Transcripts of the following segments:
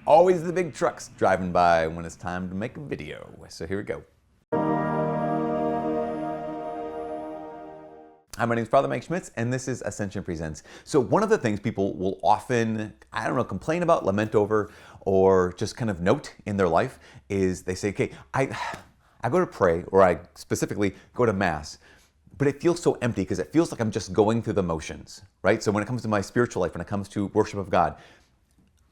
Always the big trucks driving by when it's time to make a video. So here we go. Hi, my name is Father Mike Schmitz, and this is Ascension Presents. So one of the things people will often, complain about, lament over, or just kind of note in their life is they say, okay, I go to pray, or I specifically go to Mass, but it feels so empty because it feels like I'm just going through the motions, right? So when it comes to my spiritual life, when it comes to worship of God,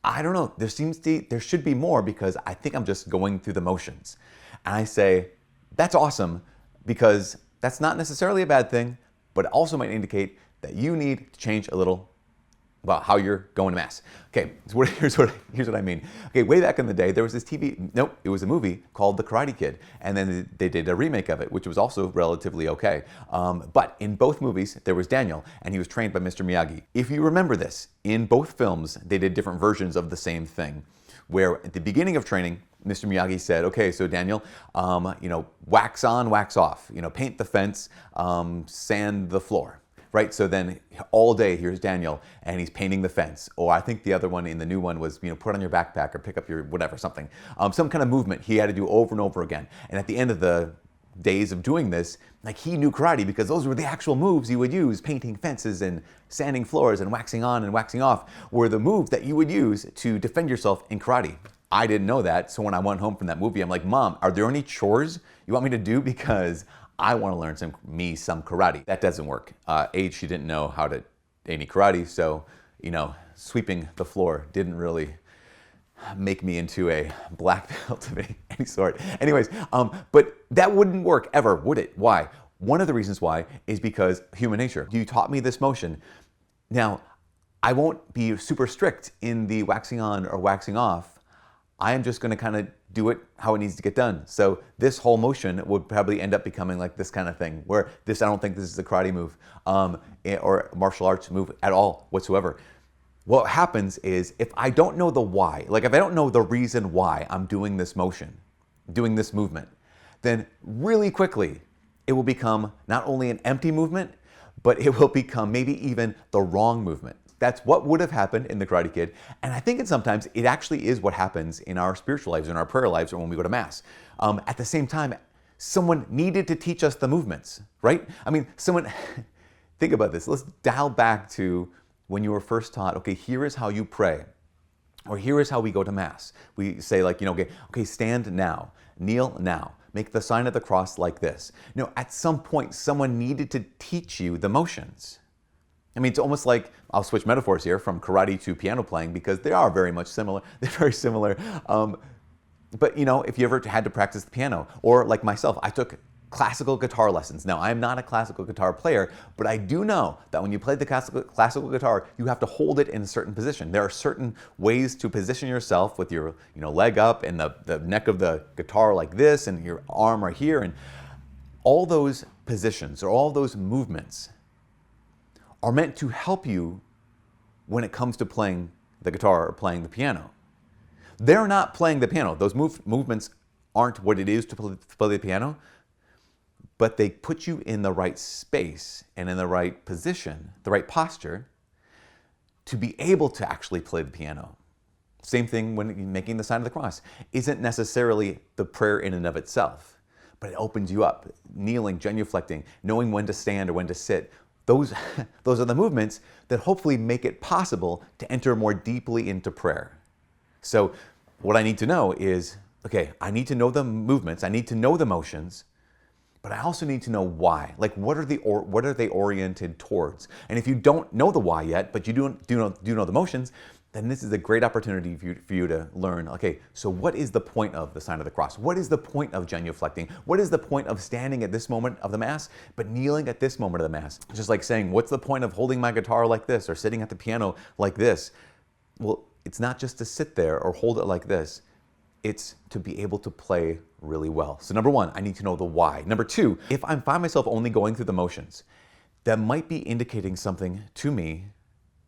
I don't know, there should be more because I think I'm just going through the motions. And I say, that's awesome because that's not necessarily a bad thing, but it also might indicate that you need to change a little about how you're going to Mass. Okay, so here's what I mean. Okay, way back in the day, there was this it was a movie called The Karate Kid, and then they did a remake of it, which was also relatively okay. But in both movies, there was Daniel, and he was trained by Mr. Miyagi. If you remember this, in both films, they did different versions of the same thing, where at the beginning of training, Mr. Miyagi said, okay, so Daniel, wax on, wax off, paint the fence, sand the floor, right? So then all day, here's Daniel, and he's painting the fence. Or I think the other one in the new one was, put on your backpack or pick up your whatever, something. Some kind of movement he had to do over and over again. And at the end of the days of doing this, like he knew karate because those were the actual moves you would use. Painting fences and sanding floors and waxing on and waxing off were the moves that you would use to defend yourself in karate. I didn't know that, so when I went home from that movie, I'm like, Mom, are there any chores you want me to do? Because I want to learn some karate. That doesn't work. She didn't know how to any karate, so sweeping the floor didn't really make me into a black belt of any sort. Anyways, but that wouldn't work ever, would it? Why? One of the reasons why is because human nature. You taught me this motion. Now, I won't be super strict in the waxing on or waxing off. I am just going to kind of do it how it needs to get done. So this whole motion would probably end up becoming like this kind of thing, where I don't think this is a karate move or martial arts move at all whatsoever. What happens is if I don't know the why, like if I don't know the reason why I'm doing this motion, doing this movement, then really quickly it will become not only an empty movement, but it will become maybe even the wrong movement. That's what would have happened in The Karate Kid. And I think sometimes it actually is what happens in our spiritual lives, in our prayer lives, or when we go to Mass. At the same time, someone needed to teach us the movements, right? Think about this. Let's dial back to when you were first taught, okay, here is how you pray, or here is how we go to Mass. We say okay, stand now, kneel now, make the sign of the cross like this. At some point, someone needed to teach you the motions. It's almost like, I'll switch metaphors here from karate to piano playing because they are very much similar. They're very similar. But if you ever had to practice the piano, or like myself, I took classical guitar lessons. Now, I'm not a classical guitar player, but I do know that when you play the classical guitar, you have to hold it in a certain position. There are certain ways to position yourself with your leg up and the neck of the guitar like this and your arm right here. And all those positions or all those movements are meant to help you when it comes to playing the guitar or playing the piano. They're not playing the piano. Those movements aren't what it is to play the piano, but they put you in the right space and in the right position, the right posture, to be able to actually play the piano. Same thing when making the sign of the cross. Isn't necessarily the prayer in and of itself, but it opens you up. Kneeling, genuflecting, knowing when to stand or when to sit. Those are the movements that hopefully make it possible to enter more deeply into prayer. So what I need to know is, okay, I need to know the movements, I need to know the motions, but I also need to know why. Like what are they oriented towards? And if you don't know the why yet, but you do know the motions, then this is a great opportunity for you to learn, okay, so what is the point of the sign of the cross? What is the point of genuflecting? What is the point of standing at this moment of the Mass, but kneeling at this moment of the Mass? Just like saying, what's the point of holding my guitar like this or sitting at the piano like this? Well, it's not just to sit there or hold it like this. It's to be able to play really well. So number one, I need to know the why. Number two, if I find myself only going through the motions, that might be indicating something to me,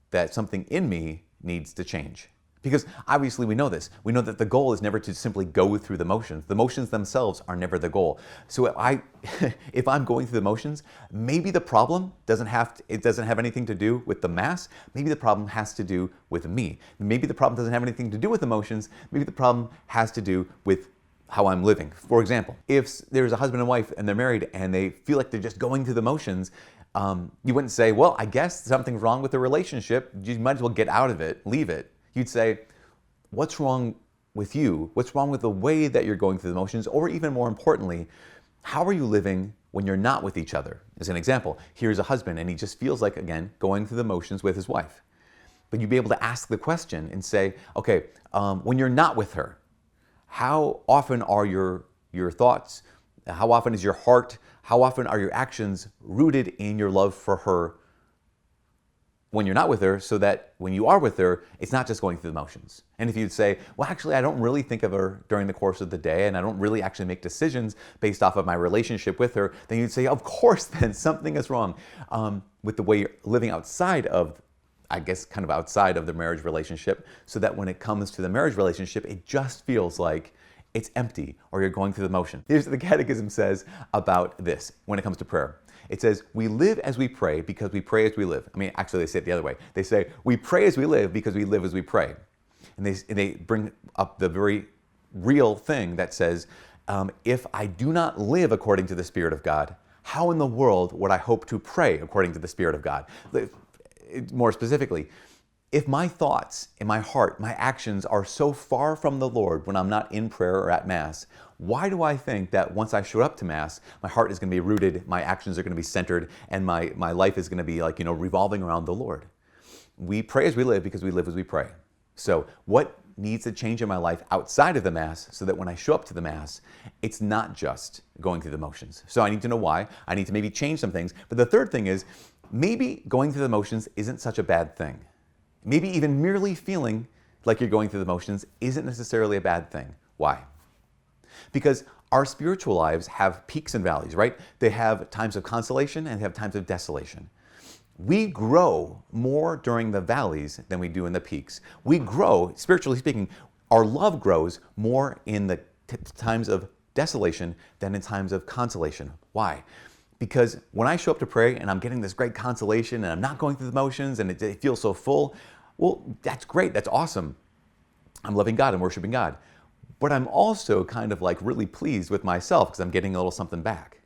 that something in me needs to change. Because obviously we know this. We know that the goal is never to simply go through the motions. The motions themselves are never the goal. So if I'm going through the motions, maybe the problem doesn't have anything to do with the Mass. Maybe the problem has to do with me. Maybe the problem doesn't have anything to do with emotions. Maybe the problem has to do with how I'm living. For example, if there's a husband and wife and they're married and they feel like they're just going through the motions, you wouldn't say, well, I guess something's wrong with the relationship. You might as well get out of it, leave it. You'd say, what's wrong with you? What's wrong with the way that you're going through the motions? Or even more importantly, how are you living when you're not with each other? As an example, here's a husband and he just feels like, again, going through the motions with his wife. But you'd be able to ask the question and say, okay, when you're not with her, how often are your thoughts, how often is your heart, how often are your actions rooted in your love for her when you're not with her, so that when you are with her, it's not just going through the motions? And if you'd say, well, actually, I don't really think of her during the course of the day, and I don't really actually make decisions based off of my relationship with her, then you'd say, of course, then something is wrong with the way you're living outside of, I guess, kind of outside of the marriage relationship, so that when it comes to the marriage relationship, it just feels like it's empty or you're going through the motion. Here's what the Catechism says about this when it comes to prayer. It says, we live as we pray because we pray as we live. I mean, actually, they say it the other way. They say, we pray as we live because we live as we pray. And they bring up the very real thing that says, if I do not live according to the Spirit of God, how in the world would I hope to pray according to the Spirit of God? More specifically, if my thoughts and my heart, my actions are so far from the Lord when I'm not in prayer or at Mass, why do I think that once I show up to Mass, my heart is going to be rooted, my actions are going to be centered, and my life is going to be like, revolving around the Lord? We pray as we live because we live as we pray. So what needs to change in my life outside of the Mass so that when I show up to the Mass, it's not just going through the motions? So I need to know why. I need to maybe change some things. But the third thing is, maybe going through the motions isn't such a bad thing. Maybe even merely feeling like you're going through the motions isn't necessarily a bad thing. Why? Because our spiritual lives have peaks and valleys, right? They have times of consolation and they have times of desolation. We grow more during the valleys than we do in the peaks. We grow, spiritually speaking, our love grows more in the times of desolation than in times of consolation. Why? Because when I show up to pray and I'm getting this great consolation and I'm not going through the motions and it feels so full, well, that's great, that's awesome. I'm loving God and worshiping God. But I'm also kind of like really pleased with myself because I'm getting a little something back.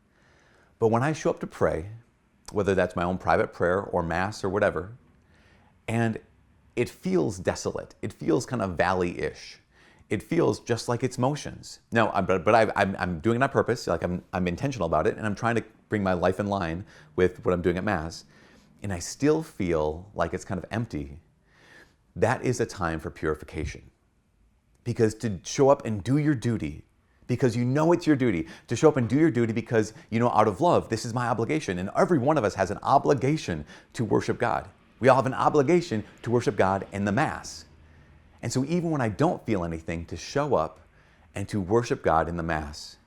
But when I show up to pray, whether that's my own private prayer or Mass or whatever, and it feels desolate, it feels kind of valley-ish, it feels just like it's motions. No, I'm doing it on purpose, like I'm intentional about it, and I'm trying to bring my life in line with what I'm doing at Mass, and I still feel like it's kind of empty. That is a time for purification. Because to show up and do your duty, because you know it's your duty, to show up and do your duty because out of love, this is my obligation, and every one of us has an obligation to worship God. We all have an obligation to worship God in the Mass. And so even when I don't feel anything, to show up and to worship God in the Mass,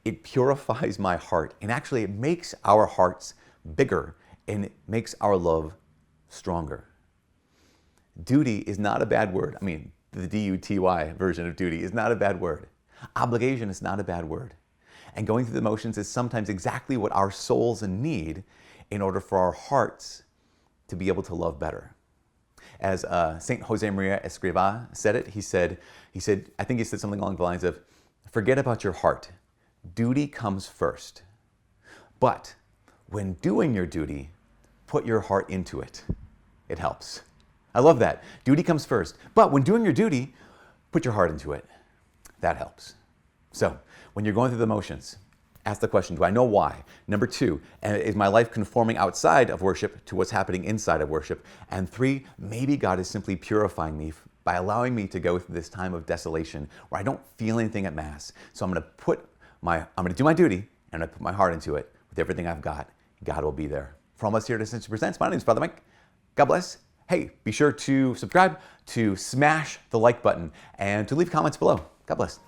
it purifies my heart. And actually it makes our hearts bigger and it makes our love stronger. Duty is not a bad word. I mean, the D-U-T-Y version of duty is not a bad word. Obligation is not a bad word. And going through the motions is sometimes exactly what our souls need in order for our hearts to be able to love better. As Saint Josemaria Escrivá said it, he said, I think he said something along the lines of, forget about your heart. Duty comes first. But when doing your duty, put your heart into it. It helps. I love that. Duty comes first. But when doing your duty, put your heart into it. That helps. So when you're going through the motions, ask the question, do I know why? Number 2, is my life conforming outside of worship to what's happening inside of worship? And 3, maybe God is simply purifying me by allowing me to go through this time of desolation where I don't feel anything at Mass. So I'm going to do my duty and I'm going to put my heart into it with everything I've got. God will be there. For all of us here at Ascension Presents, my name is Father Mike. God bless. Hey, be sure to subscribe, to smash the like button, and to leave comments below. God bless.